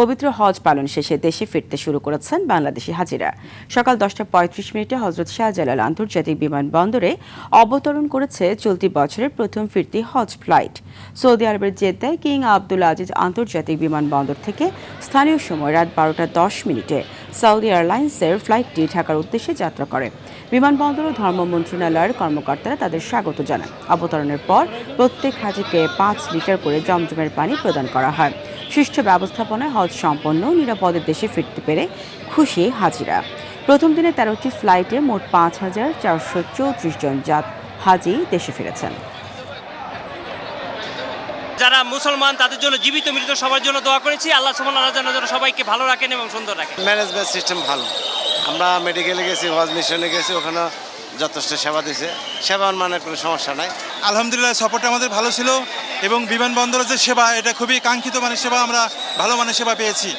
পবিত্র হজ পালন শেষে দেশে ফিরতে শুরু করেছেন বাংলাদেশি হাজিরা। সকাল 10:35 হজরত শাহজালাল আন্তর্জাতিক বিমানবন্দরে অবতরণ করেছে চলতি বছরের প্রথম ফিরতি হজ ফ্লাইট। সৌদি আরবের জেদ্দায় কিং আবদুল আজিজ আন্তর্জাতিক বিমানবন্দর থেকে স্থানীয় সময় রাত 12:10 সৌদি এয়ারলাইন্সের ফ্লাইটটি ঢাকার উদ্দেশ্যে যাত্রা করে। বিমানবন্দর ও ধর্ম মন্ত্রণালয়ের কর্মকর্তারা তাদের স্বাগত জানান। অবতরণের পর প্রত্যেক হাজিকে 5 লিটার করে জমজমের পানি প্রদান করা হয়। সুষ্ঠু ব্যবস্থাপনায় হজ সম্পন্ন নিরাপদে দেশে ফিরতে পেরে খুশি হাজিরা। প্রথম দিনে 13টি ফ্লাইটে মোট 5,434 জন হাজি দেশে ফিরেছেন। যারা মুসলমান তাদের জন্য জীবিত মৃত সবার জন্য দোয়া করেছি। আল্লাহ সুবহানাহু ওয়া তাআলা যেন সবাইকে ভালো রাখেন এবং সুন্দর রাখেন। ম্যানেজমেন্ট সিস্টেম ভালো। আমরা মেডিকেলে গেছি, হজ মিশনে গেছি, ওখানে যথেষ্ট সেবা দিয়েছে। সেবার মানে কোনো সমস্যা নাই। আলহামদুলিল্লাহ, সাপোর্টটা আমাদের ভালো ছিল এবং বিমানবন্দরের যে সেবা, এটা খুবই কাঙ্ক্ষিত মানের সেবা। আমরা ভালো মানের সেবা পেয়েছি।